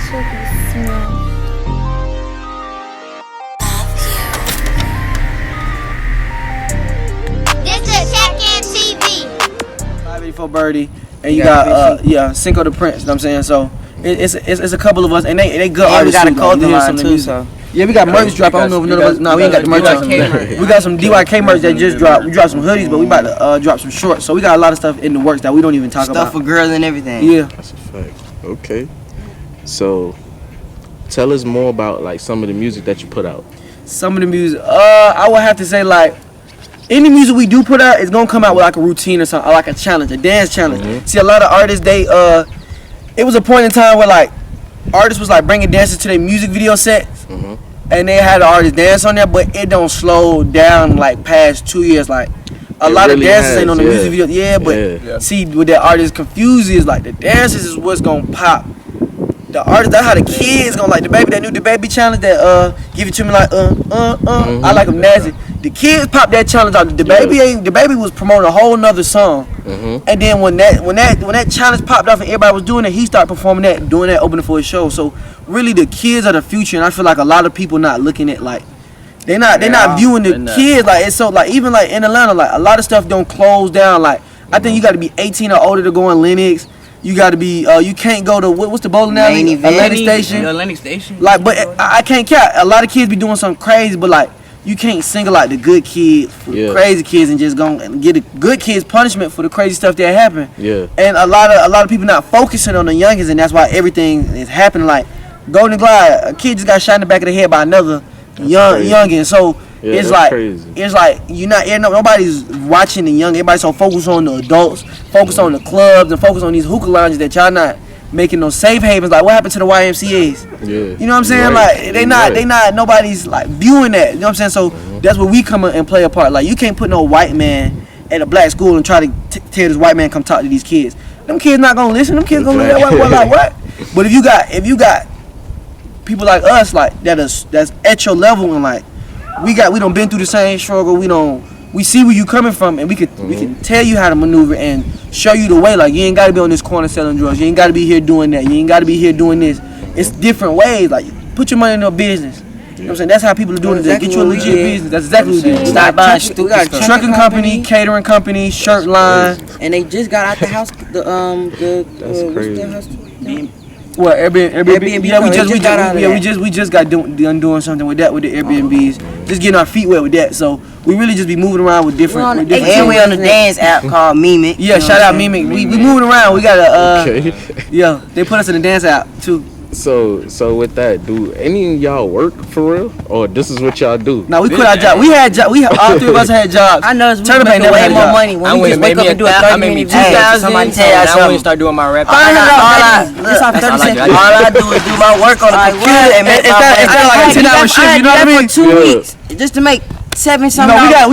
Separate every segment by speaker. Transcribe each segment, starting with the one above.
Speaker 1: For Birdie, and you got Cinco the Prince. You know what I'm saying? So it's a couple of us, and they good artists.
Speaker 2: We got a clothing line too, so.
Speaker 1: Yeah, we got merch drop. I don't know if none of us. No, we ain't got the merch. We got some DYK merch that just dropped. We dropped some hoodies, but we about to drop some shorts. So we got a lot of stuff in the works that we don't even talk about.
Speaker 2: Stuff for girls and everything.
Speaker 1: Yeah,
Speaker 3: that's a fact. Okay, so tell us more about like some of the music that you put out.
Speaker 1: Some of the music, I would have to say like. Any music we do put out is gonna come out with like a routine or something, or like a challenge, a dance challenge. See, a lot of artists, it was a point in time where like artists was like bringing dancers to their music video sets, and they had the artists dance on there, but it don't slow down like past 2 years. Like a lot of dancers ain't on the music video, but see, what that artist confused is like the dancers is what's gonna pop. The artists, that's how the kids gonna like that new baby challenge that give it to me like I like them nasty. The kids popped that challenge out. The baby was promoting a whole nother song, and then when that challenge popped off and everybody was doing it, he started performing that, doing that, opening for his show. So really, the kids are the future, and I feel like a lot of people not looking at like they're not viewing the kids like it's so like even like in Atlanta like a lot of stuff don't close down. Like I think you got to be 18 or older to go in Lennox. You got to be you can't go to what's the bowling alley? Atlantic Station.
Speaker 2: Atlantic Station.
Speaker 1: Like, but I can't count. A lot of kids be doing something crazy, but like. You can't single out the good kids for the crazy kids and just go and get the good kids punishment for the crazy stuff that happen.
Speaker 3: Yeah.
Speaker 1: And a lot of people not focusing on the youngins, and that's why everything is happening. Like Golden Glide, a kid just got shot in the back of the head by another youngin. So it's like crazy. It's like nobody's watching the young. Everybody's so focused on the adults, focused on the clubs, and focused on these hookah lounges that y'all not making those safe havens. Like what happened to the YMCA's?
Speaker 3: Yeah.
Speaker 1: You know what I'm saying? Like they not nobody's like viewing that. You know what I'm saying? So that's where we come in and play a part. Like you can't put no white man at a black school and try to tell this white man come talk to these kids. Them kids not gonna listen. Them kids gonna look at that white boy like what? But if you got people like us like that's at your level and like we done been through the same struggle. We see where you coming from, and we can tell you how to maneuver and show you the way. Like you ain't gotta be on this corner selling drugs. You ain't gotta be here doing that. You ain't gotta be here doing this. It's different ways. Like put your money in a business. You know what I'm saying? That's how people are doing it. They get you a legit business. That's exactly what it is.
Speaker 2: Stop buying stupid stuff.
Speaker 1: Trucking company, catering company, shirt line.
Speaker 2: And they just got out the house.
Speaker 3: That's crazy.
Speaker 1: What Airbnb? Yeah, we just got done doing something with that with the Airbnbs. Just getting our feet wet with that. So we really just be moving around with different.
Speaker 2: And we on the dance app called Mimic.
Speaker 1: Yeah, shout out Mimic. We moving around. We got a yeah. They put us in the dance app too.
Speaker 3: So with that, do any of y'all work for real, or this is what y'all do?
Speaker 1: No, we quit our job. We all three of us had jobs.
Speaker 2: I know we making way more money when we just wake up and do a 30-minute video. Somebody tell y'all something. I want to start doing my rap. All I do is do my work on the computer and make
Speaker 1: it's not like a 10-hour shift. You know what I mean?
Speaker 2: For 2 weeks just to make $7-something.
Speaker 1: No,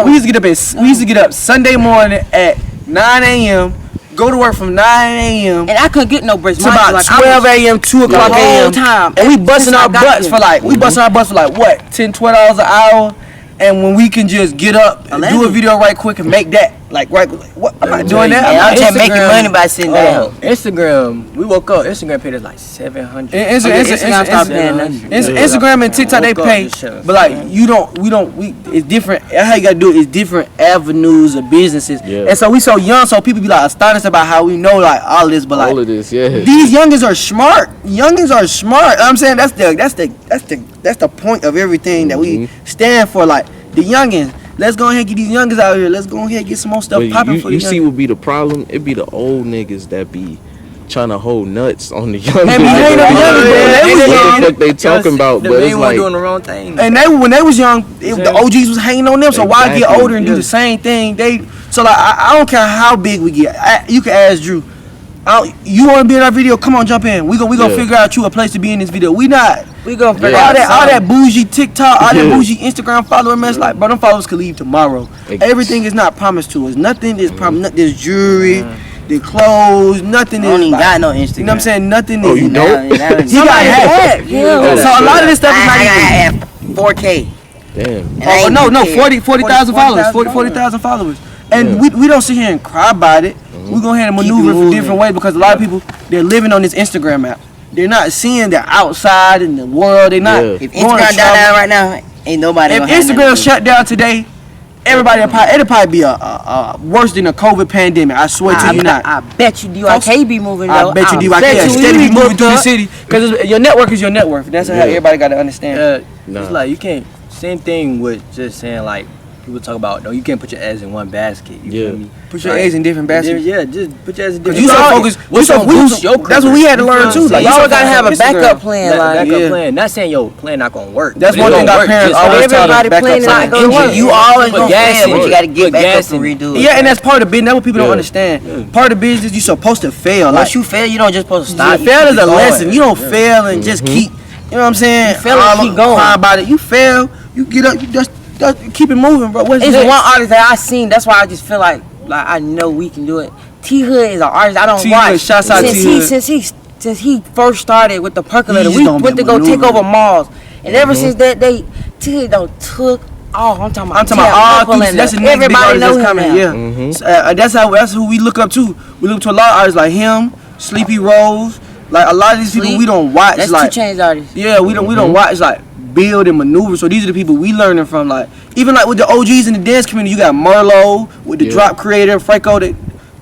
Speaker 1: we used to get up Sunday morning at 9 a.m. Go to work from 9 a.m.
Speaker 2: and I couldn't get no breaks.
Speaker 1: To about like 12 a.m., 2 o'clock a.m. And we busting our butts for like what, $10, $12 an hour. And when we can just get up and do a video right quick and make that, like right, what I'm not doing that.
Speaker 2: I'm just making money by sitting down.
Speaker 4: Instagram, we woke up. Instagram paid us like $700.
Speaker 1: Instagram and TikTok they pay, but like it's different. How you gotta do it is different avenues of businesses. Yeah. And so we so young, so people be like astonished about how we know like all this, but like
Speaker 3: all of this, yeah.
Speaker 1: These youngins are smart. Youngins are smart. I'm saying that's the point of everything that we stand for. Like the youngins, let's go ahead and get these youngins out here. Let's go ahead and get some more stuff popping for the youngins.
Speaker 3: You see what be the problem? It be the old niggas that be trying to hold nuts on the young
Speaker 1: niggas.
Speaker 3: What the fuck they talking about? But it's like
Speaker 4: doing the wrong thing.
Speaker 1: And when they was young, the OGs was hanging on them. So why get older and do the same thing? So like I don't care how big we get. You can ask Drew. You want to be in our video? Come on, jump in. We gonna figure out you a place to be in this video. We gonna figure out all that bougie TikTok, all that bougie Instagram follower mess. Like, bro, them followers could leave tomorrow. Everything is not promised to us. Nothing is promised. There's jewelry, the clothes, nothing is.
Speaker 2: I don't even got no Instagram.
Speaker 1: You know what I'm saying? Nothing is.
Speaker 3: Oh, you don't?
Speaker 1: He got hacked. So a lot of this stuff is not even.
Speaker 2: I have 4K.
Speaker 3: Damn.
Speaker 1: No, 40,000 followers. 40,000 followers. And we don't sit here and cry about it. We go ahead and maneuver for different ways because a lot of people, they're living on this Instagram app. they're not seeing the outside in the world. They're not.
Speaker 2: If Instagram down right now, ain't nobody.
Speaker 1: If Instagram shut down today, everybody it'll probably be a worse than a COVID pandemic. I swear to you not.
Speaker 2: I bet you DYK be moving though.
Speaker 1: I bet you DYK steady be moving through the city because your network is your net worth. That's how everybody got to understand.
Speaker 4: It's like you can't. Same thing with just saying like people talk about no, you can't put your eggs in one basket. You feel me?
Speaker 1: Put your eggs in different baskets.
Speaker 4: Yeah, just put your eggs in different.
Speaker 1: You so focused. That's what we had to learn too.
Speaker 2: Like you always gotta have a backup plan.
Speaker 4: Backup plan. Not saying your plan not gonna work.
Speaker 1: That's one thing our parents always tell us.
Speaker 2: Everybody planning not gonna work. You always gonna fail, but you gotta get back up and redo it.
Speaker 1: Yeah, and that's part of business. That's what people don't understand. Part of business, you're supposed to fail.
Speaker 2: Once you fail, you don't just supposed to stop.
Speaker 1: Fail is a lesson. You don't fail and just keep. You know what I'm saying?
Speaker 2: You fail and keep going.
Speaker 1: Cry about it. You fail. You get up. You just keep it moving, bro. It's
Speaker 2: one artist that I seen. That's why I just feel like I know we can do it. T Hood is an artist I don't watch.
Speaker 1: Shouts out T Hood.
Speaker 2: Since he first started with the percolator, we went to go take over malls, and ever since that day, T Hood don't took off. I'm talking about all
Speaker 1: that's the next
Speaker 2: everybody
Speaker 1: know
Speaker 2: him
Speaker 1: coming. Yeah, that's who we look up to. We look to a lot of artists like him, Sleepy Rose, like a lot of these people we don't watch.
Speaker 2: That's
Speaker 1: like
Speaker 2: 2 Chainz artists.
Speaker 1: Yeah, we don't watch like build and maneuver. So these are the people we learning from. Like even like with the OGs in the dance community, you got Merlot with the drop creator, Franco, the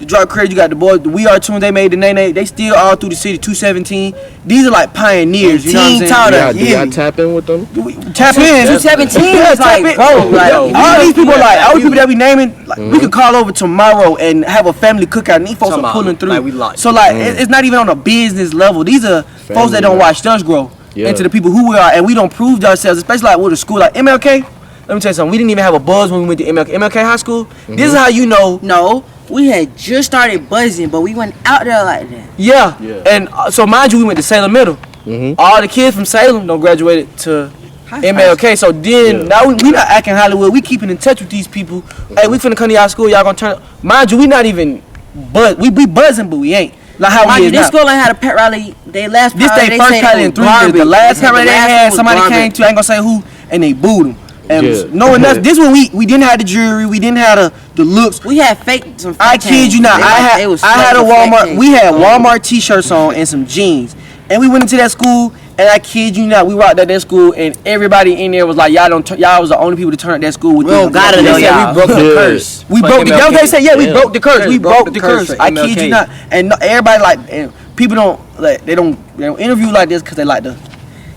Speaker 1: drop creator. You got the boys, the We Are Tunes. They made the Nene. They still all through the city. 217. These are like pioneers. You know what I'm saying?
Speaker 3: Do y'all tap in with them?
Speaker 1: Tap in.
Speaker 2: 217 is like, bro, like
Speaker 1: all these people all these people that we naming, like we could call over tomorrow and have a family cookout. And these folks are pulling through. So like it's not even on a business level. These are folks that don't watch us grow. Into the people who we are, and we don't prove ourselves, especially like with a school like MLK. Let me tell you something. We didn't even have a buzz when we went to MLK High School. This is how you know.
Speaker 2: No, we had just started buzzing, but we went out there like that.
Speaker 1: Yeah. And so mind you, we went to Salem Middle. All the kids from Salem don't graduated to MLK. So then now we not acting Hollywood. We keeping in touch with these people. Hey, we finna come to y'all school. Y'all gonna turn. Mind you, we not even buzz. We be buzzing, but we ain't. Like how we is
Speaker 2: this school ain't had a pet rally. They last
Speaker 1: this
Speaker 2: they
Speaker 1: first rally in 3 years. The last pet rally they had, somebody came to, I ain't gonna say who, and they booed them. And knowing us, this one we didn't have the jewelry, we didn't have the looks.
Speaker 2: We had some
Speaker 1: I kid you not, I had a Walmart. We had Walmart t-shirts on and some jeans, and we went into that school. And I kid you not, we rocked at that school, and everybody in there was like, y'all was the only people to turn at that school with.
Speaker 2: We don't gotta know y'all.
Speaker 1: We broke the curse. We broke the. They said, we broke the curse. We broke the curse. I kid you not, and everybody like, and people don't like, they don't interview like this because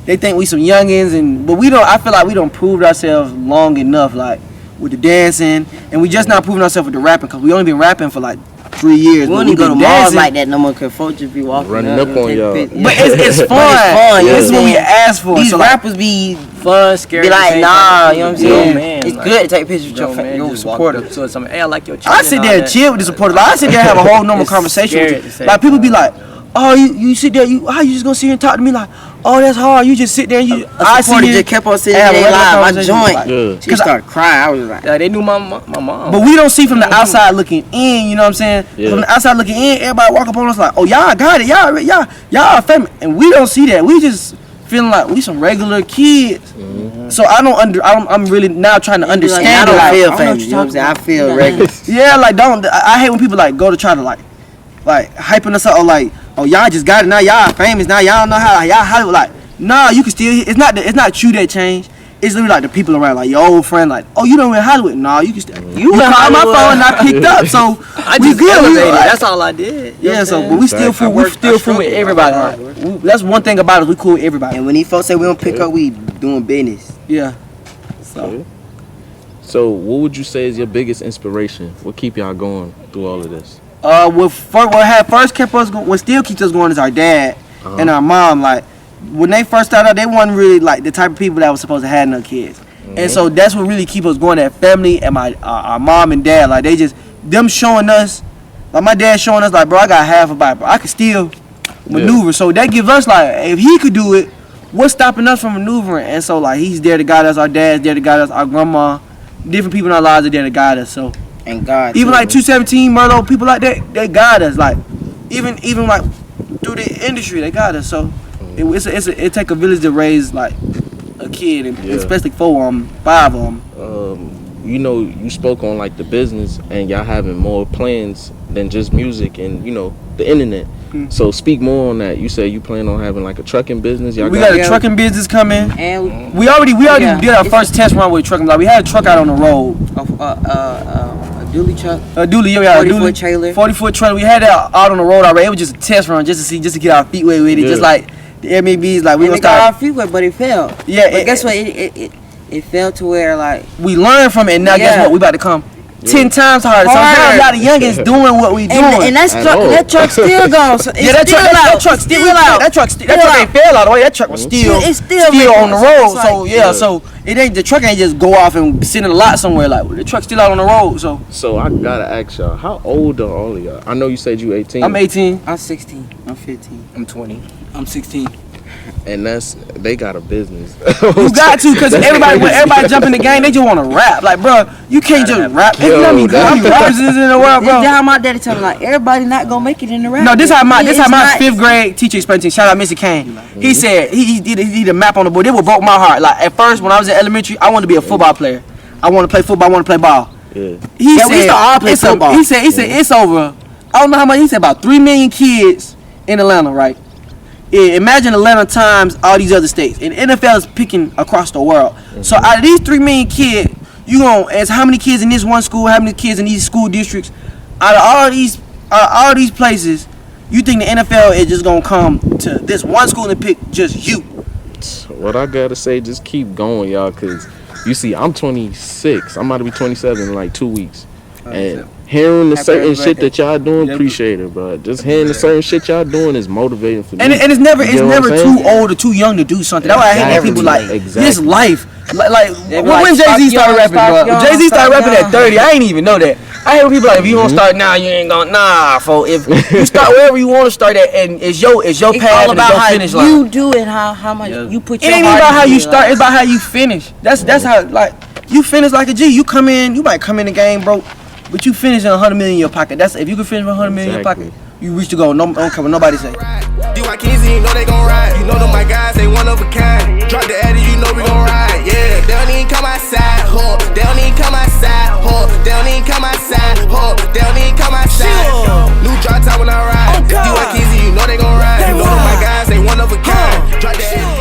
Speaker 1: they think we some youngins, but we don't. I feel like we don't prove ourselves long enough, like with the dancing, and we just not proving ourselves with the rapping because we only been rapping for like 3 years.
Speaker 2: We don't even go to malls like that no more because folks just be walking
Speaker 3: running up on y'all.
Speaker 1: But it's fun. This is what we asked for.
Speaker 2: These rappers be
Speaker 4: fun, scary.
Speaker 2: Be like, nah, you know what I'm saying? It's good to take pictures with your
Speaker 4: supporter. So something, hey, I like your.
Speaker 1: I sit there and chill with the supporters. Like, I sit there and have a whole normal conversation with you. Like people be like, oh, you sit there, how you just gonna sit here and talk to me like, oh, that's hard. You just sit there and you.
Speaker 2: I supporter just kept on sitting there live. My joint, she started crying. I was like,
Speaker 4: yeah, they knew my mom.
Speaker 1: But we don't see from the outside looking in. You know what I'm saying? From the outside looking in, everybody walk up on us like, oh, y'all got it, y'all are family, and we don't see that. We just feeling like we some regular kids. So I'm really now trying to understand.
Speaker 2: I don't feel family. You know what I'm saying? I feel regular.
Speaker 1: Yeah, like I hate when people like go to try to like hyping us up or like, oh, y'all just got it now, y'all famous now, y'all know how y'all Hollywood. Like, nah, you can still. It's not you that changed. It's literally like the people around, like your old friend, like, oh, you don't in Hollywood. Nah, you can still. You called my phone and I picked up, so
Speaker 4: I just elevated. That's all I did.
Speaker 1: Yeah, so but we still fool with everybody. Like, that's one thing about us. We cool with everybody.
Speaker 2: And when these folks say we don't pick up, we doing business.
Speaker 1: Yeah.
Speaker 3: So what would you say is your biggest inspiration? What keep y'all going through all of this?
Speaker 1: What still keeps us going is our dad and our mom. Like when they first started out, they wasn't really like the type of people that was supposed to have no kids, and so that's what really keep us going. That family and our mom and dad, like they just them showing us, like my dad showing us, like, bro, I got half a body, bro, I can still maneuver. So that gives us like, if he could do it, what's stopping us from maneuvering? And so like he's there to guide us. Our dad's there to guide us. Our grandma, different people in our lives are there to guide us. So.
Speaker 2: And God,
Speaker 1: even like 217, Merlot, people like that, they guide us. Like even like through the industry, they guide us. So it take a village to raise like a kid, and especially 4 of them, 5 of them.
Speaker 3: You know, you spoke on like the business and y'all having more plans than just music and the internet. So speak more on that. You say you plan on having like a trucking business.
Speaker 1: We got a trucking business coming.
Speaker 2: And
Speaker 1: we already did our first test run with trucking. Like we had a truck out on the road.
Speaker 2: A dually truck.
Speaker 1: A dually, yeah,
Speaker 2: 40-foot trailer.
Speaker 1: 40-foot trailer. We had that out on the road already. It was just a test run, just to get our feet wet with it. Yeah. Just like the MABs, like we gonna start.
Speaker 2: Got our feet wet, but it fell.
Speaker 1: Yeah.
Speaker 2: But guess what? It fell to where like
Speaker 1: we learned from it. And now guess what? We about to come 10 times harder. So now y'all the youngest doing what we doing.
Speaker 2: And that truck still gone. So
Speaker 1: yeah, that truck still out. That truck ain't fell all the way. That truck was still on the road. So yeah, so it ain't the truck ain't just go off and sit in a lot somewhere. Like the truck's still out on the road.
Speaker 3: So I gotta ask y'all, how old are all of y'all? I know you said you 18.
Speaker 1: I'm 18.
Speaker 2: I'm 16. I'm 15.
Speaker 4: I'm 20.
Speaker 1: I'm 16.
Speaker 3: And they got a business.
Speaker 1: You got to, cause when everybody jump in the game, they just want to rap. Like, bro, you can't just rap. You know how many rappers is in the world, bro?
Speaker 2: That's how my daddy told me, like, everybody not gonna make it in the rap.
Speaker 1: No, this how my 5th grade teacher explained to me. Shout out Mr. Kane. He said he did a map on the board. It would broke my heart. Like at first, when I was in elementary, I wanted to be a football player. I want to play football. I want to play ball.
Speaker 3: Yeah.
Speaker 1: He said we used to all play football. He said it's over. I don't know how much. He said about 3 million kids in Atlanta, right? Yeah, imagine Atlanta times all these other states. And NFL is picking across the world. Mm-hmm. So out of these 3 million kids, you gonna ask how many kids in this one school, how many kids in these school districts? Out of all these places, you think the NFL is just gonna come to this one school and pick just you?
Speaker 3: What I gotta say, just keep going, y'all, cause you see, I'm 26. I'm about to be 27 in like 2 weeks. And hearing the certain shit that y'all doing, appreciate it, bro. Just hearing the certain shit y'all doing is motivating for me.
Speaker 1: And it's never too old or too young to do something. That's why I hate people like this life. Like when Jay-Z started rapping, bro. Jay-Z started rapping at 30. I ain't even know that. I hear people like, if you want to start now, you ain't gonna fo. If you start wherever you want to start at, and it's your path and your finish line.
Speaker 2: You do it, how much you put your
Speaker 1: heart. It ain't about how you start. It's about how you finish. That's how like you finish like a G. You might come in the game, bro. But you finish in 100 million in your pocket. That's if you can finish with 100 million in your pocket, you reach the goal. No, don't care what nobody say.
Speaker 5: You know they gon' ride. You know them my guys, they one of a kind. Drop the Addy, you know we gon' ride. Yeah, they don't even come outside, ho. They don't even come outside, ho. They don't even come outside, ho. They don't even come outside. New drop top when I ride. You know they gon' ride. You know them my guys, they one of a kind. Drop the Addy.